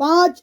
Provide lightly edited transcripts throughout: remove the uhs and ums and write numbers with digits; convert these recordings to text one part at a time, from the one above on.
5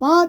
5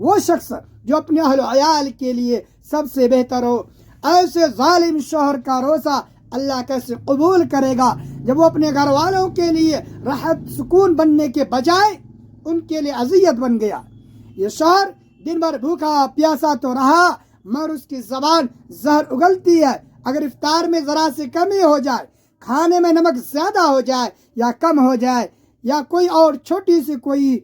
وہ شخص جو اپنے اہل و عیال کے لیے سب سے بہتر ہو۔ ایسے ظالم شوہر کا روزہ اللہ کیسے قبول کرے گا جب وہ اپنے گھر والوں کے لیے راحت سکون بننے کے بجائے ان کے لیے اذیت بن گیا۔ یہ شوہر دن بھر بھوکا پیاسا تو رہا مگر اس کی زبان زہر اگلتی ہے۔ اگر افطار میں ذرا سی کمی ہو جائے، کھانے میں نمک زیادہ ہو جائے یا کم ہو جائے یا کوئی اور چھوٹی سی کوئی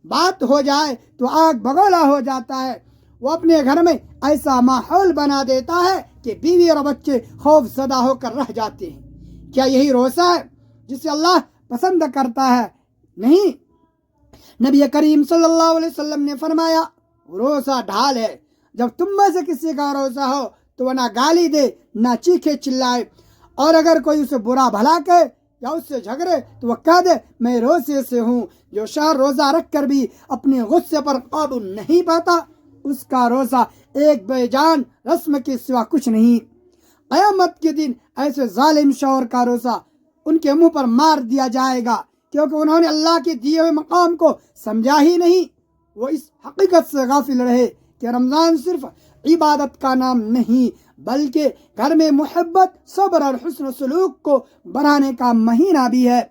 بات ہو جائے تو آگ بگولا ہو جاتا ہے۔ وہ اپنے گھر میں ایسا ماحول بنا دیتا ہے کہ بیوی اور بچے خوف زدہ ہو کر رہ جاتے ہیں۔ کیا یہی روزہ ہے جسے اللہ پسند کرتا ہے؟ نہیں۔ نبی کریم صلی اللہ علیہ وسلم نے فرمایا روزہ ڈھال ہے۔ جب تم میں سے کسی کا روزہ ہو تو وہ نہ گالی دے نہ چیخے چلائے، اور اگر کوئی اسے برا بھلا کہے یا اس سے جھگڑے تو وہ کہہ دے میں روزے سے ہوں۔ جو شخص روزہ رکھ کر بھی اپنے غصے پر قابو نہیں پاتا اس کا روزہ ایک بے جان رسم کے سوا کچھ نہیں۔ قیامت کے دن ایسے ظالم شوہر کا روزہ ان کے منہ پر مار دیا جائے گا کیونکہ انہوں نے اللہ کے دیے ہوئے مقام کو سمجھا ہی نہیں۔ وہ اس حقیقت سے غافل رہے کہ رمضان صرف عبادت کا نام نہیں بلکہ گھر میں محبت، صبر اور حسن سلوک کو بڑھانے کا مہینہ بھی ہے۔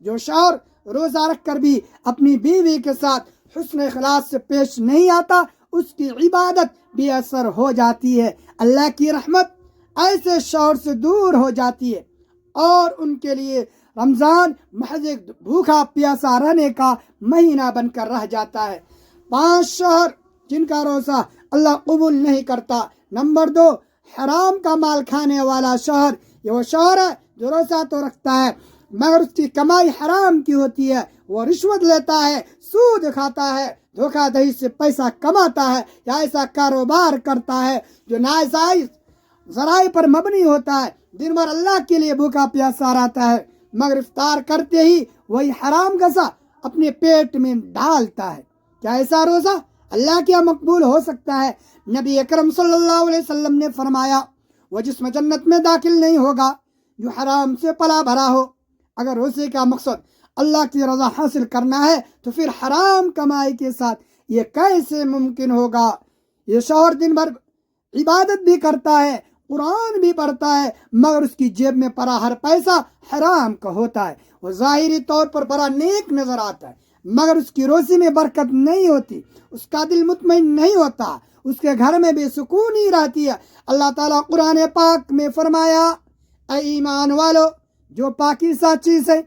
جو شوہر روزہ رکھ کر بھی اپنی بیوی کے ساتھ حسن اخلاص سے پیش نہیں آتا اس کی عبادت بے اثر ہو جاتی ہے۔ اللہ کی رحمت ایسے شوہر سے دور ہو جاتی ہے اور ان کے لیے رمضان محض ایک بھوکا پیاسا رہنے کا مہینہ بن کر رہ جاتا ہے۔ 5 شوہر جن کا روزہ اللہ قبول نہیں کرتا۔ نمبر 2، حرام کا مال کھانے والا شوہر۔ یہ وہ شوہر ہے جو روزہ تو رکھتا ہے مگر اس کی کمائی حرام کی ہوتی ہے۔ وہ رشوت لیتا ہے، سود کھاتا ہے، دھوکہ دہی سے پیسہ کماتا ہے یا ایسا کاروبار کرتا ہے جو ناجائز ذرائع پر مبنی ہوتا ہے۔ دن بھر اللہ کے لیے بھوکا پیاسا رہتا ہے مگر افطار کرتے ہی وہی حرام غذا اپنے پیٹ میں ڈالتا ہے۔ کیا ایسا روزہ اللہ کے یہاں مقبول ہو سکتا ہے؟ نبی اکرم صلی اللہ علیہ وسلم نے فرمایا وہ جسم جنت میں داخل نہیں ہوگا جو حرام سے پلا بھرا ہو۔ اگر روزے کا مقصد اللہ کی رضا حاصل کرنا ہے تو پھر حرام کمائی کے ساتھ یہ کیسے ممکن ہوگا؟ یہ شوہر دن بھر عبادت بھی کرتا ہے، قرآن بھی پڑھتا ہے مگر اس کی جیب میں پڑا ہر پیسہ حرام کا ہوتا ہے۔ وہ ظاہری طور پر بڑا نیک نظر آتا ہے مگر اس کی روزی میں برکت نہیں ہوتی، اس کا دل مطمئن نہیں ہوتا، اس کے گھر میں بے سکونی رہتی ہے۔ اللہ تعالیٰ قرآن پاک میں فرمایا اے ایمان والو جو پاکیزہ چیزیں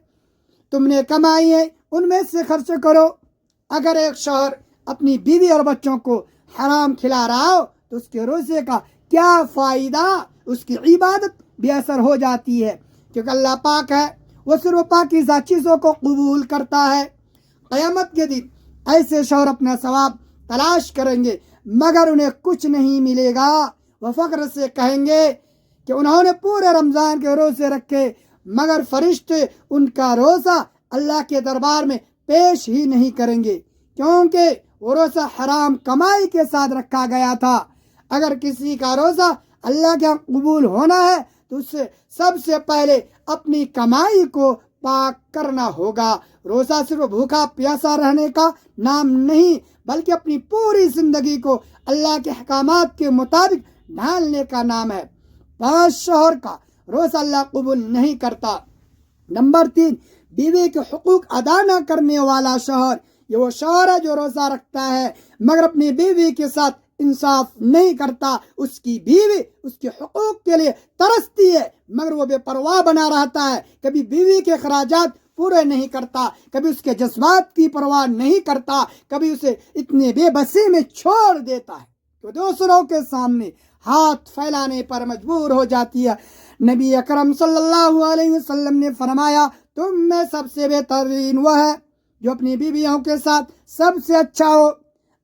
تم نے کمائی ہیں ان میں سے خرچ کرو۔ اگر ایک شوہر اپنی بیوی اور بچوں کو حرام کھلا رہا ہو تو اس کے روزے کا کیا فائدہ؟ اس کی عبادت بے اثر ہو جاتی ہے کیونکہ اللہ پاک ہے، وہ صرف پاکیزہ چیزوں کو قبول کرتا ہے۔ قیامت کے دن ایسے شوہر اپنا ثواب تلاش کریں گے مگر انہیں کچھ نہیں ملے گا۔ وہ فخر سے کہیں گے کہ انہوں نے پورے رمضان کے روزے رکھے مگر فرشتے ان کا روزہ اللہ کے دربار میں پیش ہی نہیں کریں گے کیونکہ وہ روزہ حرام کمائی کے ساتھ رکھا گیا تھا۔ اگر کسی کا روزہ اللہ کے قبول ہونا ہے تو اس سے سب سے پہلے اپنی کمائی کو پاک کرنا ہوگا۔ روزہ صرف بھوکا پیاسا رہنے کا نام نہیں بلکہ اپنی پوری زندگی کو اللہ کے احکامات کے مطابق ڈھالنے کا نام ہے۔ 5 شوہر کا روزہ اللہ قبول نہیں کرتا۔ نمبر 3، بیوی کے حقوق ادا نہ کرنے والا شوہر۔ یہ وہ شوہر ہے جو روزہ رکھتا ہے مگر اپنی بیوی کے ساتھ انصاف نہیں کرتا۔ اس کی بیوی اس کے حقوق کے لیے ترستی ہے مگر وہ بے پرواہ بنا رہتا ہے، کبھی بیوی کے اخراجات پورے نہیں کرتا، کبھی اس کے جذبات کی پرواہ نہیں کرتا، کبھی اسے اتنے بے بسی میں چھوڑ دیتا ہے کہ دوسروں کے سامنے ہاتھ پھیلانے پر مجبور ہو جاتی ہے۔ نبی اکرم صلی اللہ علیہ وسلم نے فرمایا تم میں سب سے بہترین وہ ہے جو اپنی بیویوں کے ساتھ سب سے اچھا ہو۔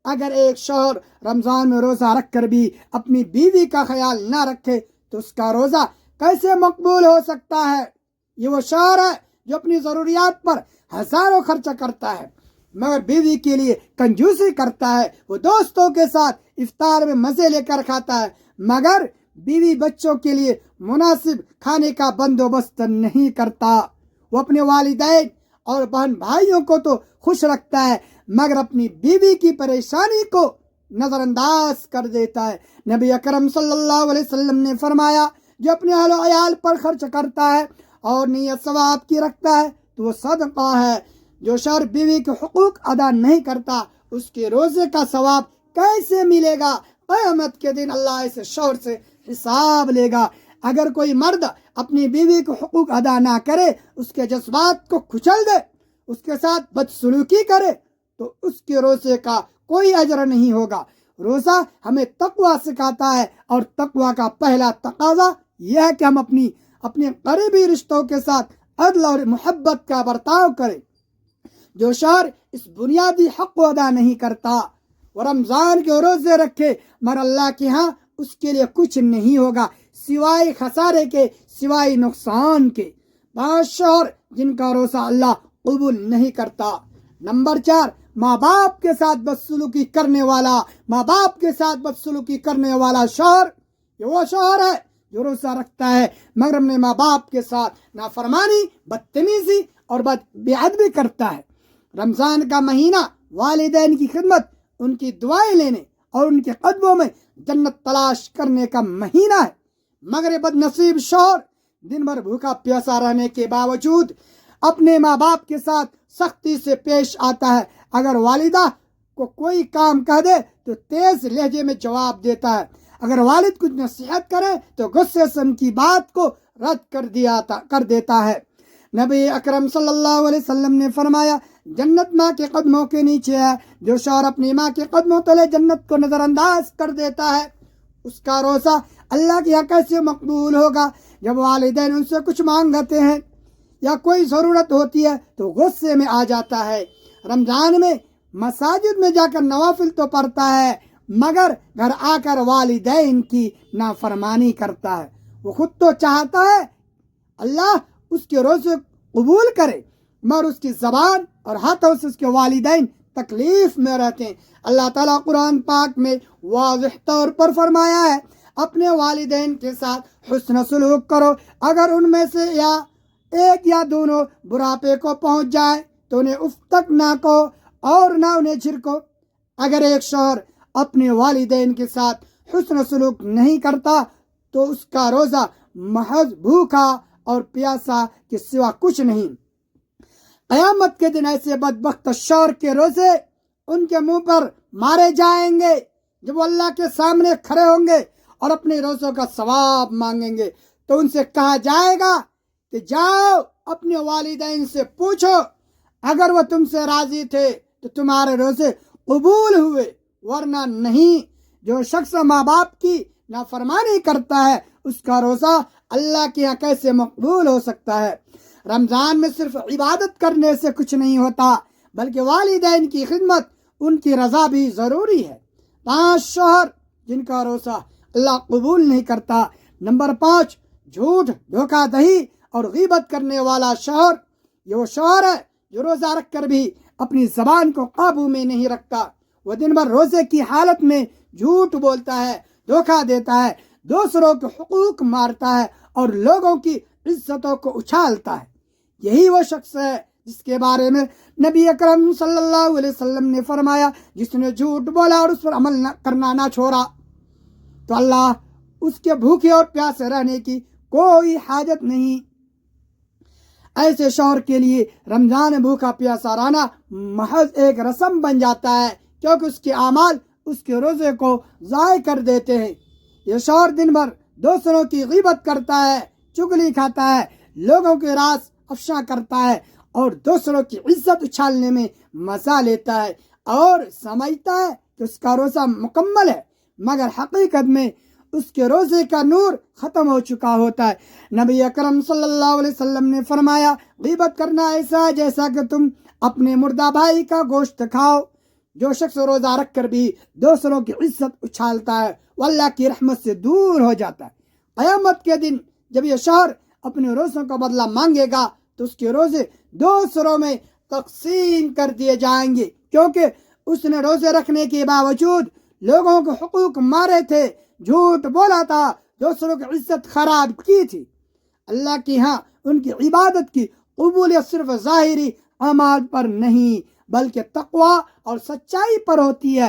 اگر ایک شوہر رمضان میں روزہ رکھ کر بھی اپنی بیوی کا خیال نہ رکھے تو اس کا روزہ کیسے مقبول ہو سکتا ہے؟ یہ وہ شوہر ہے جو اپنی ضروریات پر ہزاروں خرچہ کرتا ہے مگر بیوی کے لیے کنجوسی کرتا ہے۔ وہ دوستوں کے ساتھ افطار میں مزے لے کر کھاتا ہے مگر بیوی بچوں کے لیے مناسب کھانے کا بندوبست نہیں کرتا۔ وہ اپنے والدین اور بہن بھائیوں کو تو خوش رکھتا ہے مگر اپنی بیوی کی پریشانی کو نظر انداز کر دیتا ہے۔ نبی اکرم صلی اللہ علیہ وسلم نے فرمایا جو اپنے اہل و عیال پر خرچ کرتا ہے اور نیت ثواب کی رکھتا ہے تو وہ صدقہ ہے۔ جو شوہر بیوی کے حقوق ادا نہیں کرتا اس کے روزے کا ثواب کیسے ملے گا؟ قیامت کے دن اللہ اس شوہر سے حساب لے گا۔ اگر کوئی مرد اپنی بیوی کے حقوق ادا نہ کرے، اس کے جذبات کو کچل دے، اس کے ساتھ بدسلوکی کرے تو اس کے روزے کا کوئی اجر نہیں ہوگا۔ روزہ ہمیں تقویٰ سکھاتا ہے اور تقویٰ کا پہلا تقاضا یہ ہے کہ ہم اپنے قریبی رشتوں کے ساتھ عدل اور محبت کا برتاؤ کریں۔ جو شوہر اس بنیادی حق کو ادا نہیں کرتا وہ رمضان کے روزے رکھے مگر اللہ کے ہاں اس کے لیے کچھ نہیں ہوگا سوائے خسارے کے، سوائے نقصان کے۔ 5 شوہر جن کا روزہ اللہ قبول نہیں کرتا۔ نمبر 4، ماں باپ کے ساتھ بدسلوکی کرنے والا۔ ماں باپ کے ساتھ بدسلوکی کرنے والا شوہر یہ وہ شوہر ہے جو روزہ رکھتا ہے مگر اپنے ماں باپ کے ساتھ نافرمانی، بدتمیزی اور بے ادبی کرتا ہے۔ رمضان کا مہینہ والدین کی خدمت، ان کی دعائیں لینے اور ان کے قدموں میں جنت تلاش کرنے کا مہینہ ہے مگر یہ بد نصیب شوہر دن بھر بھوکا پیاسا رہنے کے باوجود اپنے ماں باپ کے ساتھ سختی سے پیش آتا ہے۔ اگر والدہ کو کوئی کام کہہ دے تو تیز لہجے میں جواب دیتا ہے، اگر والد کچھ نصیحت کرے تو غصے سے ان کی بات کو رد کر دیتا ہے۔ نبی اکرم صلی اللہ علیہ وسلم نے فرمایا جنت ماں کے قدموں کے نیچے ہے۔ جو شوہر اپنی ماں کے قدموں تلے جنت کو نظر انداز کر دیتا ہے اس کا روزہ اللہ کے یہاں کیسے مقبول ہوگا؟ جب والدین ان سے کچھ مانگتے ہیں یا کوئی ضرورت ہوتی ہے تو غصے میں آ جاتا ہے۔ رمضان میں مساجد میں جا کر نوافل تو پڑھتا ہے مگر گھر آ کر والدین کی نافرمانی کرتا ہے۔ وہ خود تو چاہتا ہے اللہ اس کے روزے قبول کرے مگر اس کی زبان اور ہاتھوں سے اس کے والدین تکلیف میں رہتے ہیں۔ اللہ تعالیٰ قرآن پاک میں واضح طور پر فرمایا ہے اپنے والدین کے ساتھ حسن سلوک کرو، اگر ان میں سے یا ایک یا دونوں بڑھاپے کو پہنچ جائے تو انہیں اف تک نہ کہو اور نہ انہیں جھڑکو۔ اگر ایک شوہر اپنے والدین کے ساتھ حسن سلوک نہیں کرتا تو اس کا روزہ محض بھوکا اور پیاسا کے سوا کچھ نہیں۔ قیامت کے دن ایسے بدبخت شوہر کے روزے ان کے منہ پر مارے جائیں گے جب وہ اللہ کے سامنے کھڑے ہوں گے اور اپنے روزوں کا ثواب مانگیں گے تو ان سے کہا جائے گا کہ جاؤ اپنے والدین سے پوچھو، اگر وہ تم سے راضی تھے تو تمہارے روزے قبول ہوئے ورنہ نہیں۔ جو شخص ماں باپ کی نافرمانی کرتا ہے اس کا روزہ اللہ کے یہاں کیسے مقبول ہو سکتا ہے؟ رمضان میں صرف عبادت کرنے سے کچھ نہیں ہوتا بلکہ والدین کی خدمت، ان کی رضا بھی ضروری ہے۔ 5 شوہر جن کا روزہ اللہ قبول نہیں کرتا۔ نمبر 5، جھوٹ، دھوکہ دہی اور غیبت کرنے والا شوہر۔ یہ وہ شوہر ہے جو روزہ رکھ کر بھی اپنی زبان کو قابو میں نہیں رکھتا۔ وہ دن بھر روزے کی حالت میں جھوٹ بولتا ہے، دھوکہ دیتا ہے، دوسروں کے حقوق مارتا ہے اور لوگوں کی عزتوں کو اچھالتا ہے۔ یہی وہ شخص ہے جس کے بارے میں نبی اکرم صلی اللہ علیہ وسلم نے فرمایا جس نے جھوٹ بولا اور اس پر عمل کرنا نہ چھوڑا تو اللہ اس کے بھوکے اور پیاسے رہنے کی کوئی حاجت نہیں۔ ایسے شوہر کے لیے رمضان بھوکا پیاسا رہنا محض ایک رسم بن جاتا ہے کیونکہ اس کے اعمال اس کے روزے کو ضائع کر دیتے ہیں۔ یہ شوہر دن بھر دوسروں کی غیبت کرتا ہے، چغلی کھاتا ہے، لوگوں کے راز افشا کرتا ہے اور دوسروں کی عزت اچھالنے میں مزہ لیتا ہے اور سمجھتا ہے کہ اس کا روزہ مکمل ہے مگر حقیقت میں اس کے روزے کا نور ختم ہو چکا ہوتا ہے۔ نبی اکرم صلی اللہ علیہ وسلم نے فرمایا غیبت کرنا ایسا ہے جیسا کہ تم اپنے مردہ بھائی کا گوشت کھاؤ۔ جو شخص روزہ رکھ کر بھی دوسروں کی عزت اچھالتا ہے وہ اللہ کی رحمت سے دور ہو جاتا ہے۔ قیامت کے دن جب یہ شوہر اپنے روزوں کا بدلہ مانگے گا تو اس کے روزے دوسروں میں تقسیم کر دیے جائیں گے کیونکہ اس نے روزے رکھنے کے باوجود لوگوں کے حقوق مارے تھے، جھوٹ بولا تھا، دوسروں کی عزت خراب کی تھی۔ اللہ کی ہاں ان کی عبادت کی قبولیت صرف ظاہری اعمال پر نہیں بلکہ تقوی اور سچائی پر ہوتی ہے۔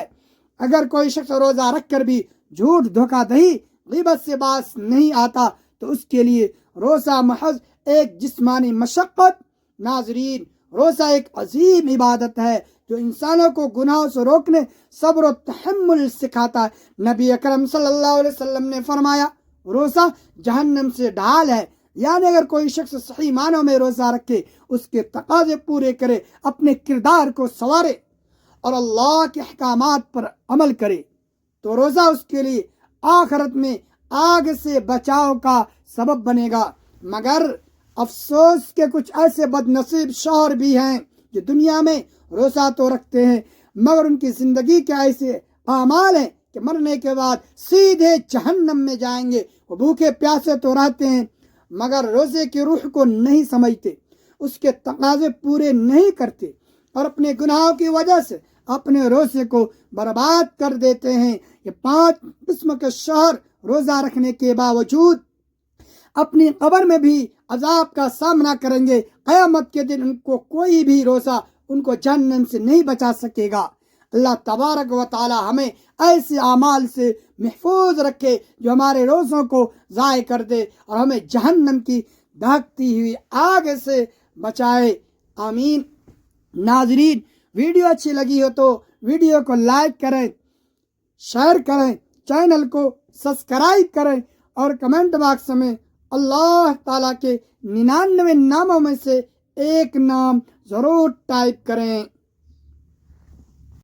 اگر کوئی شخص روزہ رکھ کر بھی جھوٹ دھوکہ دہی غیبت سے باز نہیں آتا تو اس کے لیے روزہ محض ایک جسمانی مشقت۔ ناظرین، روزہ ایک عظیم عبادت ہے جو انسانوں کو گناہوں سے روکنے، صبر و تحمل سکھاتا ہے۔ نبی اکرم صلی اللہ علیہ وسلم نے فرمایا، روزہ جہنم سے ڈھال ہے۔ یعنی اگر کوئی شخص صحیح معنوں میں روزہ رکھے، اس کے تقاضے پورے کرے، اپنے کردار کو سنوارے اور اللہ کے احکامات پر عمل کرے تو روزہ اس کے لیے آخرت میں آگ سے بچاؤ کا سبب بنے گا۔ مگر افسوس کہ کچھ ایسے بد نصیب شوہر بھی ہیں جو دنیا میں روزہ تو رکھتے ہیں مگر ان کی زندگی کے ایسے اعمال ہیں کہ مرنے کے بعد سیدھے جہنم میں جائیں گے۔ وہ بھوکے پیاسے تو رہتے ہیں مگر روزے کی روح کو نہیں سمجھتے، اس کے تقاضے پورے نہیں کرتے اور اپنے گناہوں کی وجہ سے اپنے روزے کو برباد کر دیتے ہیں۔ یہ 5 قسم کے شوہر روزہ رکھنے کے باوجود اپنی قبر میں بھی عذاب کا سامنا کریں گے۔ قیامت کے دن ان کو کوئی بھی روزہ ان کو جہنم سے نہیں بچا سکے گا۔ اللہ تبارک و تعالی ہمیں ایسے اعمال سے محفوظ رکھے جو ہمارے روزوں کو ضائع کر دے اور ہمیں جہنم کی دہکتی ہوئی آگ سے بچائے، آمین۔ ناظرین، ویڈیو اچھی لگی ہو تو ویڈیو کو لائک کریں، شیئر کریں، چینل کو سبسکرائب کریں اور کمنٹ باکس میں اللہ تعالیٰ کے 99 ناموں میں سے ایک نام ضرور ٹائپ کریں۔